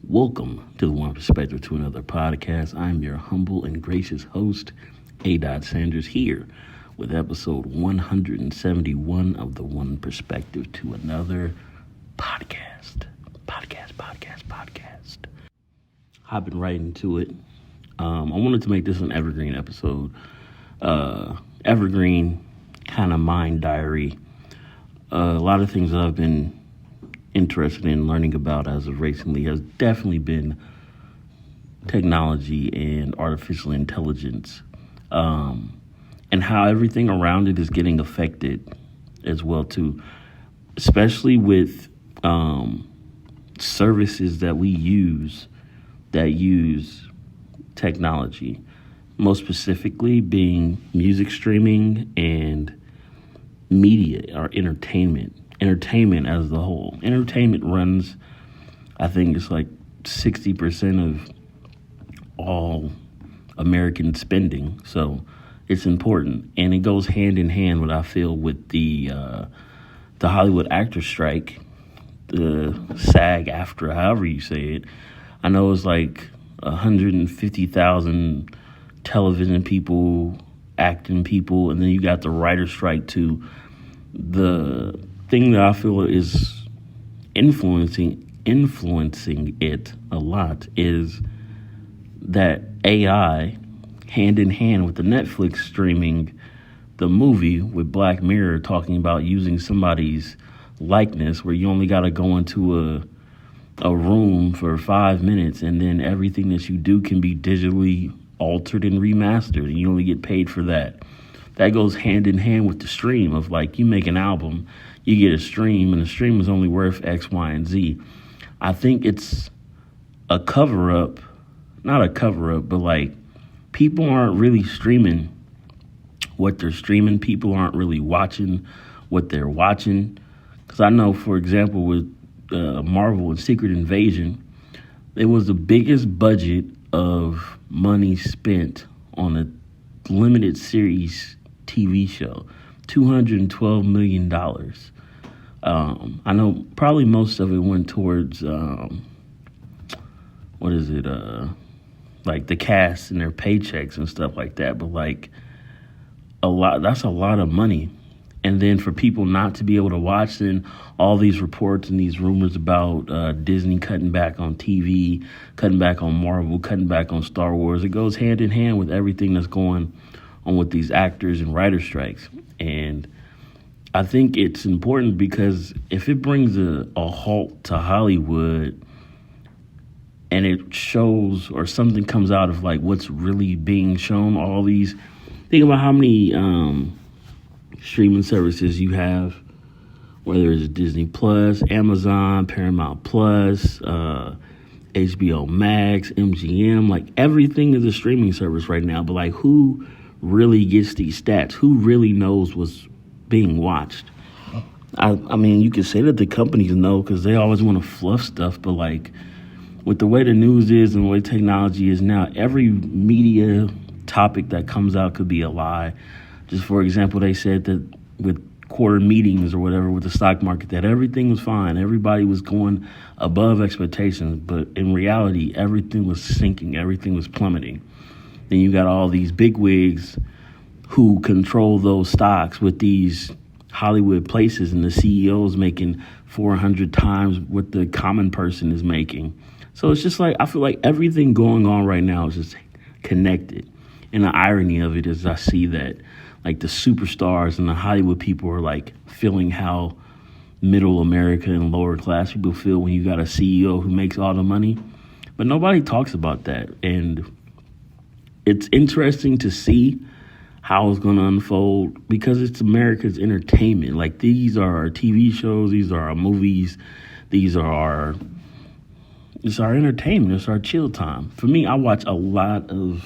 Welcome to the One Perspective to Another podcast. I'm your humble and gracious host, A. Sanders, here with episode 171 of the One Perspective to Another podcast. Hopping right into it. I wanted to make this an evergreen episode. Evergreen kind of mind diary. A lot of things that I've been interested in learning about as of recently has definitely been technology and artificial intelligence, and how everything around it is getting affected as well too, especially with services that we use that use technology, most specifically being music streaming and media or entertainment as the whole. Entertainment runs, I think it's like 60% of all American spending. So it's important. And it goes hand in hand, what I feel, with the Hollywood actor strike, the Sag-Aftra, however you say it. I know it's like 150,000 television people, acting people, and then you got the writer strike too. The thing that I feel is influencing it a lot is that AI, hand in hand with the Netflix streaming the movie with Black Mirror, talking about using somebody's likeness, where you only got to go into a room for 5 minutes and then everything that you do can be digitally altered and remastered, and you only get paid for that. That goes hand in hand with the stream of, like, you make an album, you get a stream, and the stream is only worth X, Y, and Z. I think it's a cover-up, not a cover-up, but like people aren't really streaming what they're streaming. People aren't really watching what they're watching. Because I know, for example, with Marvel and Secret Invasion, it was the biggest budget of money spent on a limited series TV show, $212 million. I know probably most of it went towards, like the cast and their paychecks and stuff like that. But like that's a lot of money. And then for people not to be able to watch, then all these reports and these rumors about Disney cutting back on TV, cutting back on Marvel, cutting back on Star Wars, it goes hand in hand with everything that's going on with these actors and writer strikes. And I think it's important because if it brings a halt to Hollywood and it shows, or something comes out of like what's really being shown, all these, think about how many streaming services you have, whether it's Disney Plus, Amazon, Paramount Plus, HBO Max, MGM, like everything is a streaming service right now. But like, who really gets these stats? Who really knows what's being watched? I mean, you could say that the companies know because they always want to fluff stuff, but like with the way the news is and the way technology is now, every media topic that comes out could be a lie. Just for example, they said that with quarter meetings or whatever with the stock market, that everything was fine. Everybody was going above expectations, but in reality, everything was sinking. Everything was plummeting. Then you got all these bigwigs who control those stocks with these Hollywood places, and the CEOs making 400 times what the common person is making. So it's just like, I feel like everything going on right now is just connected. And the irony of it is I see that like the superstars and the Hollywood people are like feeling how middle America and lower class people feel when you got a CEO who makes all the money. But nobody talks about that. And it's interesting to see how it's going to unfold because it's America's entertainment. Like, these are our TV shows, these are our movies, it's our entertainment, it's our chill time. For me, I watch a lot of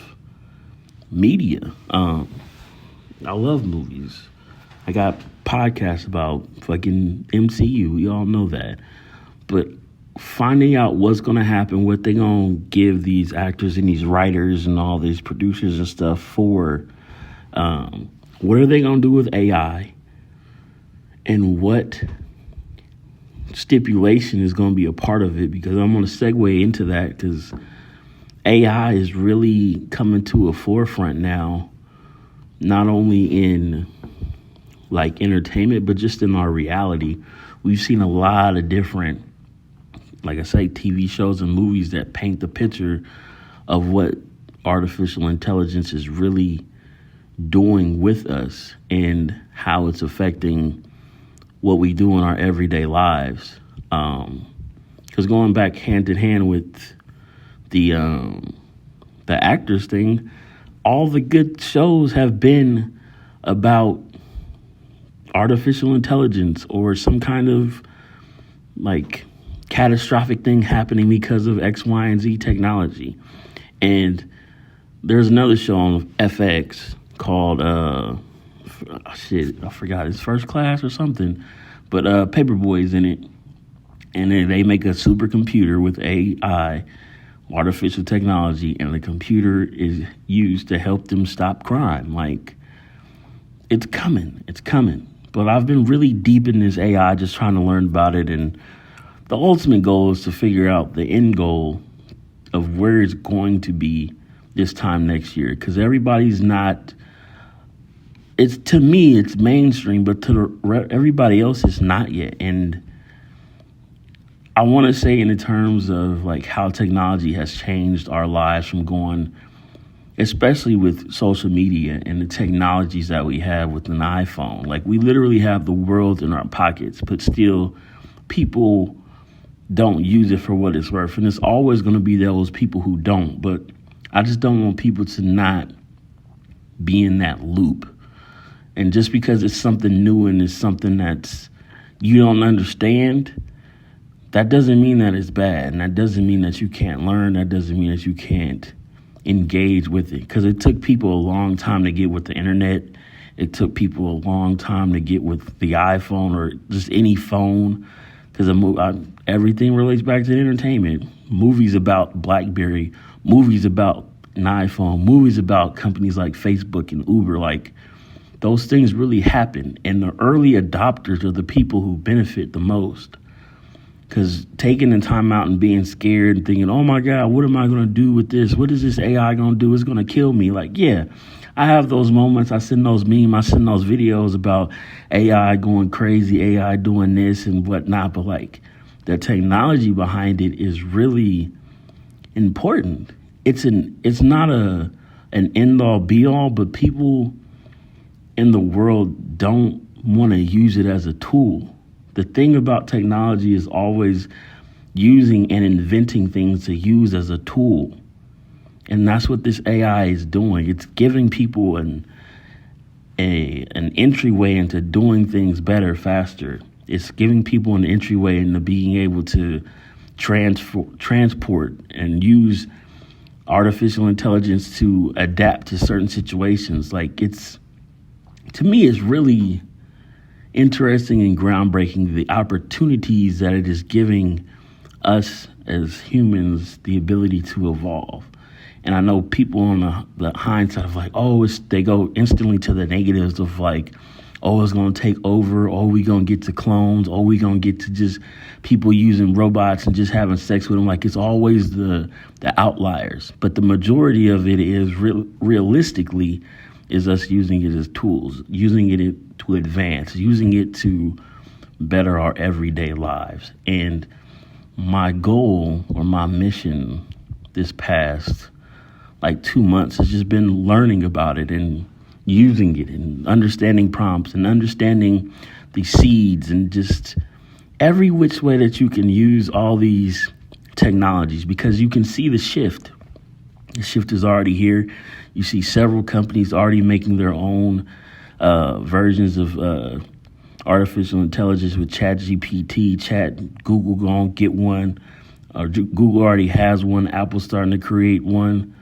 media. I love movies. I got podcasts about fucking MCU. We all know that. But finding out what's going to happen, what they're going to give these actors and these writers and all these producers and stuff for, what are they going to do with AI, and what stipulation is going to be a part of it, because I'm going to segue into that, because AI is really coming to a forefront now, not only in like entertainment, but just in our reality. We've seen a lot of different, like I say, TV shows and movies that paint the picture of what artificial intelligence is really doing with us and how it's affecting what we do in our everyday lives. Because going back hand in hand with the actors thing, all the good shows have been about artificial intelligence or some kind of like catastrophic thing happening because of X, Y, and Z technology. And there's another show on FX called I forgot, it's First Class or something, but Paperboy's in it, and then they make a supercomputer with AI, artificial technology, and the computer is used to help them stop crime. Like, it's coming. But I've been really deep in this AI, just trying to learn about it, and the ultimate goal is to figure out the end goal of where it's going to be this time next year, because everybody's not. It's, to me, it's mainstream, but to everybody else, it's not yet. And I want to say, in the terms of like how technology has changed our lives, from going, especially with social media and the technologies that we have with an iPhone. Like, we literally have the world in our pockets, but still people don't use it for what it's worth. And it's always going to be those people who don't. But I just don't want people to not be in that loop. And just because it's something new and it's something that's you don't understand, that doesn't mean that it's bad. And that doesn't mean that you can't learn. That doesn't mean that you can't engage with it. Because it took people a long time to get with the internet. It took people a long time to get with the iPhone or just any phone. Because everything relates back to entertainment. Movies about BlackBerry, movies about an iPhone, movies about companies like Facebook and Uber. Like, those things really happen. And the early adopters are the people who benefit the most. Because taking the time out and being scared and thinking, oh my God, what am I going to do with this? What is this AI going to do? It's going to kill me. Like, yeah, I have those moments. I send those memes. I send those videos about AI going crazy, AI doing this and whatnot. But like, the technology behind it is really important. It's not an end all be all, but people in the world don't want to use it as a tool. The thing about technology is always using and inventing things to use as a tool. And that's what this AI is doing. It's giving people an entryway into doing things better, faster. It's giving people an entryway into being able to transport and use artificial intelligence to adapt to certain situations. Like, to me, it's really interesting and groundbreaking, the opportunities that it is giving us as humans, the ability to evolve. And I know people on the hindsight of like, they go instantly to the negatives of like, it's going to take over. We going to get to clones. We going to get to just people using robots and just having sex with them. Like, it's always the outliers. But the majority of it is realistically is us using it as tools, using it to advance, using it to better our everyday lives. And my goal or my mission this past 2 months has just been learning about it and using it and understanding prompts and understanding the seeds and just every which way that you can use all these technologies, because you can see the shift. The shift is already here. You see several companies already making their own versions of artificial intelligence with ChatGPT, Google gonna get one. Google already has one. Apple's starting to create one.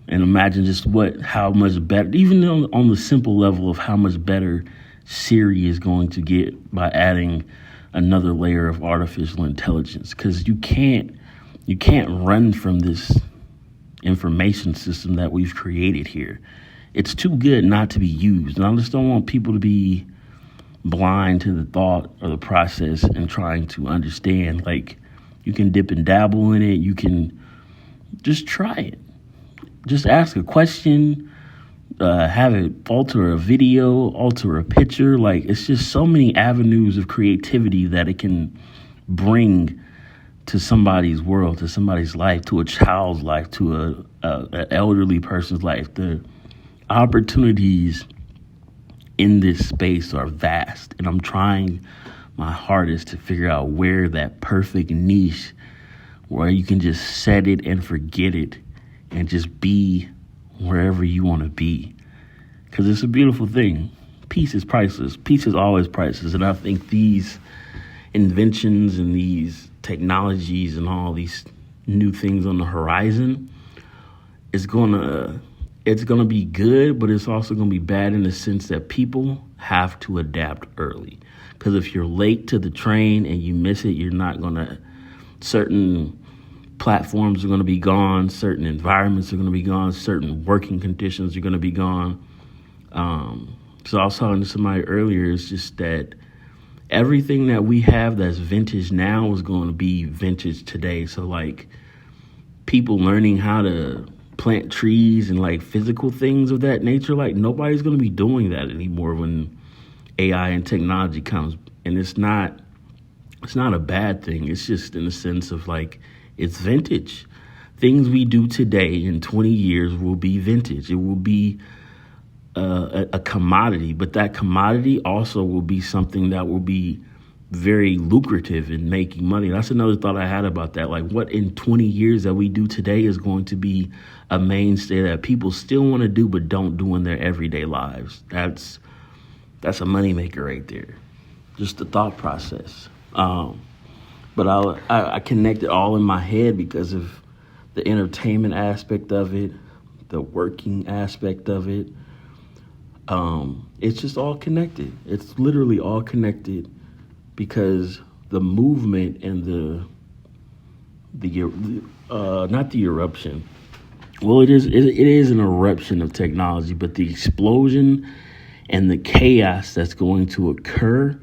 And imagine just how much better, even on the simple level of how much better Siri is going to get by adding another layer of artificial intelligence. Because you can't run from this information system that we've created here. It's too good not to be used. And I just don't want people to be blind to the thought or the process and trying to understand. Like, you can dip and dabble in it. You can just try it. Just ask a question, have it alter a video, alter a picture. Like, it's just so many avenues of creativity that it can bring to somebody's world, to somebody's life, to a child's life, to an elderly person's life. The opportunities in this space are vast, and I'm trying my hardest to figure out where that perfect niche where you can just set it and forget it and just be wherever you want to be. Because it's a beautiful thing. Peace is priceless. Peace is always priceless. And I think these inventions and these technologies and all these new things on the horizon it's gonna be good, but it's also gonna be bad in the sense that people have to adapt early. Because if you're late to the train and you miss it, you're not gonna. Certain platforms are gonna be gone. Certain environments are gonna be gone. Certain working conditions are gonna be gone. So I was talking to somebody earlier. It's just that everything that we have that's vintage now is going to be vintage today. So like people learning how to plant trees and like physical things of that nature, like nobody's going to be doing that anymore when AI and technology comes. And it's not a bad thing. It's just in the sense of like, it's vintage. Things we do today in 20 years will be vintage. It will be a commodity, but that commodity also will be something that will be very lucrative in making money. That's another thought I had about that. Like, what in 20 years that we do today is going to be a mainstay that people still want to do but don't do in their everyday lives. That's a moneymaker right there. Just the thought process. But I connect it all in my head because of the entertainment aspect of it, the working aspect of it. It's just all connected. It's literally all connected because the movement and not the eruption. Well, it is an eruption of technology, but the explosion and the chaos that's going to occur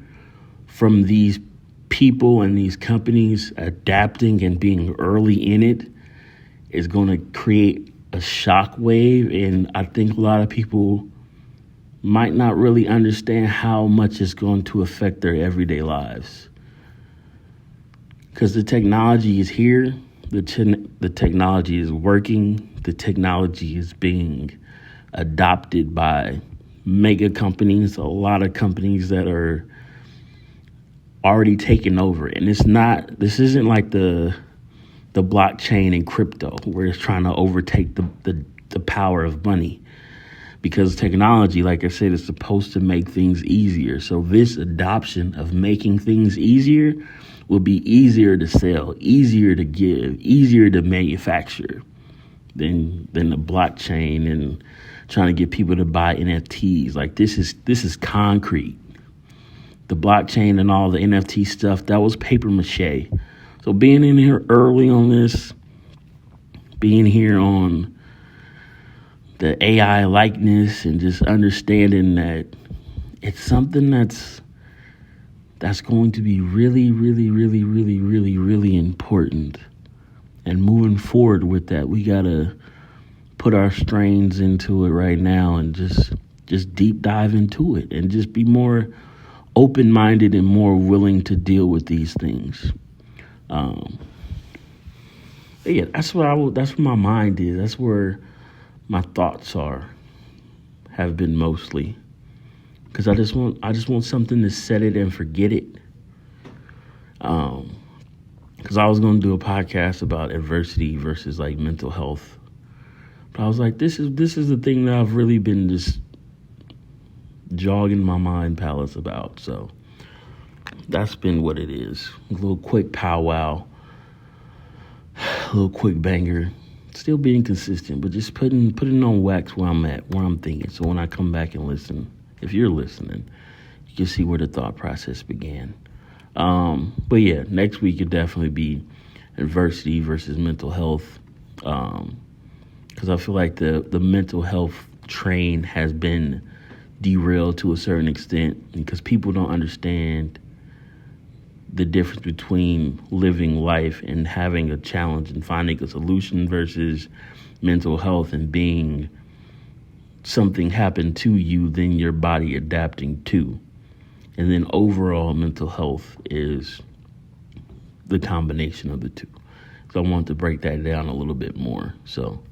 from these people and these companies adapting and being early in it is going to create a shockwave. And I think a lot of people might not really understand how much it's going to affect their everyday lives. Because the technology is here, the technology is working, the technology is being adopted by mega companies, a lot of companies that are already taking over. And this isn't like the blockchain and crypto where it's trying to overtake the power of money. Because technology, like I said, is supposed to make things easier. So this adoption of making things easier will be easier to sell, easier to give, easier to manufacture than the blockchain and trying to get people to buy NFTs. Like this is concrete. The blockchain and all the NFT stuff, that was paper mache. So being in here early on this, being here on the AI likeness and just understanding that it's something that's going to be really, really, really, really, really, really important. And moving forward with that, we gotta put our strains into it right now and just deep dive into it and just be more open-minded and more willing to deal with these things. Yeah, that's where my mind is. That's where my thoughts have been mostly, because I just want something to set it and forget it. Because I was going to do a podcast about adversity versus like mental health, but I was like, this is the thing that I've really been just jogging my mind palace about. So that's been what it is. A little quick powwow, a little quick banger. Still being consistent, but just putting on wax where I'm at, where I'm thinking. So when I come back and listen, if you're listening, you can see where the thought process began. But yeah, next week could definitely be adversity versus mental health. Because I feel like the mental health train has been derailed to a certain extent because people don't understand the difference between living life and having a challenge and finding a solution versus mental health and being something happened to you, then your body adapting to. And then overall mental health is the combination of the two. So I want to break that down a little bit more. So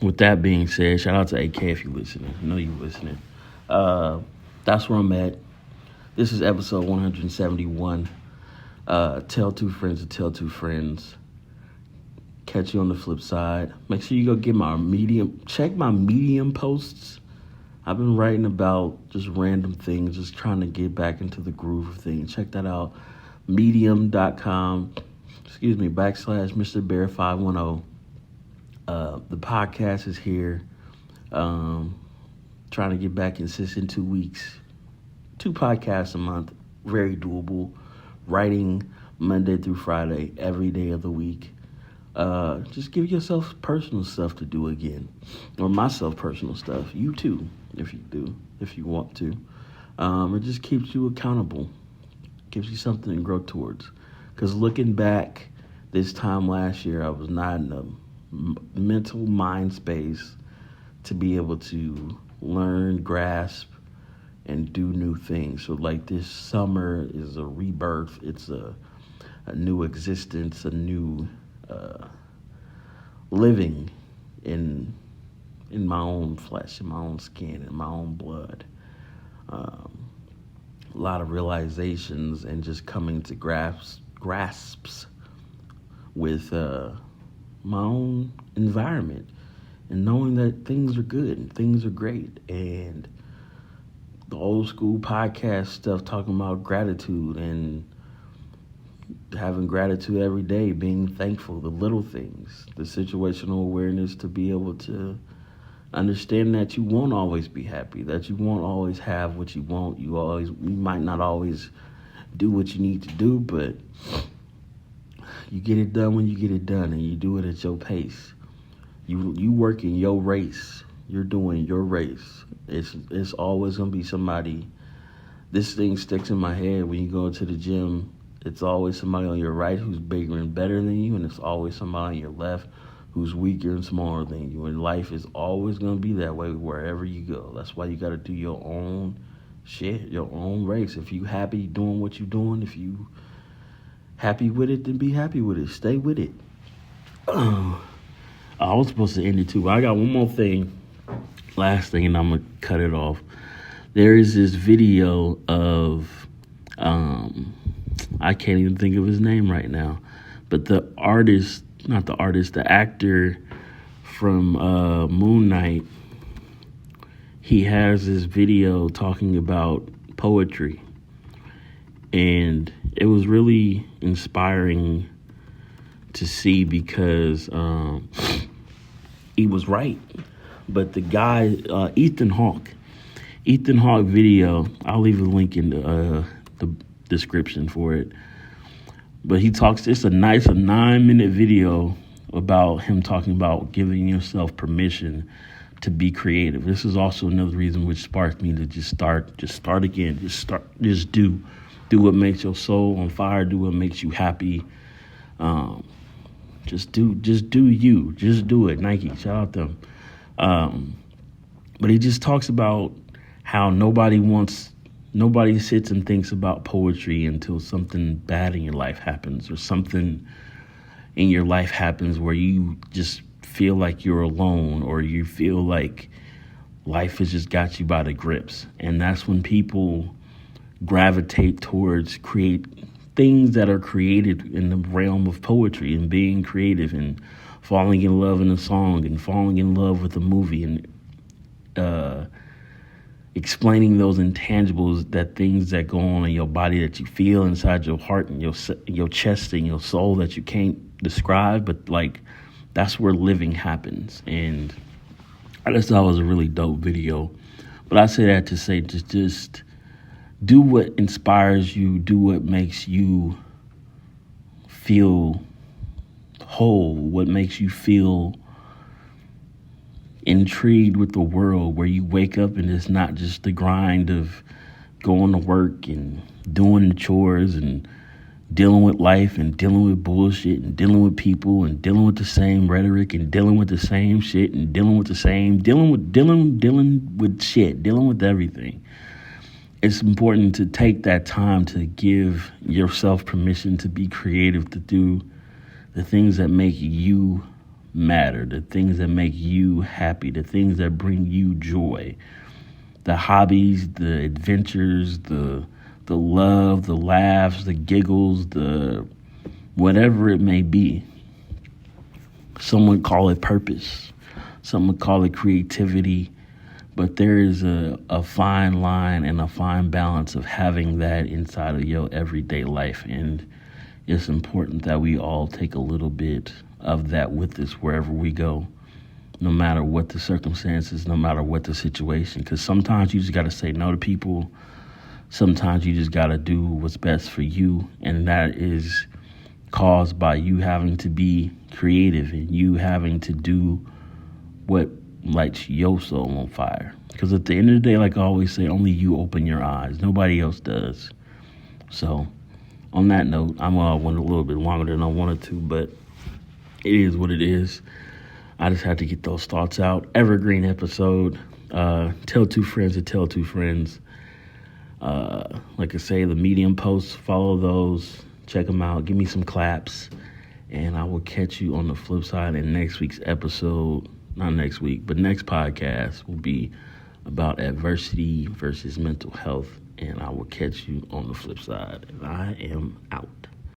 with that being said, shout out to AK if you're listening. I know you're listening. That's where I'm at. This is episode 171. Tell two friends to tell two friends. Catch you on the flip side. Make sure you go get my Medium. Check my Medium posts. I've been writing about just random things, just trying to get back into the groove of things. Check that out. Medium.com. / Mr. Bear 510. The podcast is here. Trying to get back consistent 2 weeks. 2 podcasts a month. Very doable. Writing Monday through Friday, every day of the week. Just give yourself personal stuff to do again. Or myself personal stuff. You too, if you want to. It just keeps you accountable. Gives you something to grow towards. Because looking back this time last year, I was not in a mental mind space to be able to learn, grasp, and do new things. So like this summer is a rebirth. It's a new existence, a new living in my own flesh, in my own skin, in my own blood. A lot of realizations and just coming to grasps with my own environment and knowing that things are good and things are great. And the old school podcast stuff talking about gratitude and having gratitude every day, being thankful, the little things, the situational awareness to be able to understand that you won't always be happy, that you won't always have what you want. You might not always do what you need to do, but you get it done when you get it done, and you do it at your pace. You work in your race. You're doing your race. It's always gonna be somebody. This thing sticks in my head when you go to the gym. It's always somebody on your right who's bigger and better than you, and it's always somebody on your left who's weaker and smaller than you. And life is always going to be that way wherever you go. That's why you got to do your own shit, your own race. If you happy doing what you're doing, if you happy with it, then be happy with it. Stay with it. I was supposed to end it too, but I got one more thing, last thing, and I'm going to cut it off. There is this video of, I can't even think of his name right now, but the actor from Moon Knight, he has this video talking about poetry. And it was really inspiring to see because he was right. But the guy, Ethan Hawke video, I'll leave a link in the description for it. But he talks, it's a 9-minute video about him talking about giving yourself permission to be creative. This is also another reason which sparked me to just start again. Just do what makes your soul on fire. Do what makes you happy. Just do you. Just do it. Nike, shout out them. But he just talks about how nobody sits and thinks about poetry until something bad in your life happens, or something in your life happens where you just feel like you're alone, or you feel like life has just got you by the grips. And that's when people gravitate towards create things that are created in the realm of poetry and being creative and falling in love in a song and falling in love with a movie and explaining those intangibles, that things that go on in your body that you feel inside your heart and your chest and your soul that you can't describe, but like that's where living happens. And I just thought it was a really dope video. But I say that to say just do what inspires you, do what makes you feel whole, what makes you feel intrigued with the world, where you wake up and it's not just the grind of going to work and doing the chores and dealing with life and dealing with bullshit and dealing with people and dealing with the same rhetoric and dealing with the same shit and dealing with everything. It's important to take that time to give yourself permission to be creative, to do the things that make you matter, the things that make you happy, the things that bring you joy, the hobbies, the adventures, the love, the laughs, the giggles, the whatever it may be. Some would call it purpose. Some would call it creativity. But there is a fine line and a fine balance of having that inside of your everyday life. And it's important that we all take a little bit of that with us wherever we go, no matter what the circumstances, no matter what the situation. Because sometimes you just got to say no to people. Sometimes you just got to do what's best for you, and that is caused by you having to be creative and you having to do what lights your soul on fire. Because at the end of the day, like I always say, only you open your eyes. Nobody else does. So on that note, I went a little bit longer than I wanted to, but it is what it is. I just had to get those thoughts out. Evergreen episode. Tell two friends to tell two friends. Like I say, the Medium posts, follow those, check them out, give me some claps, and I will catch you on the flip side in next week's episode. Not next week, but next podcast will be about adversity versus mental health, and I will catch you on the flip side. And I am out.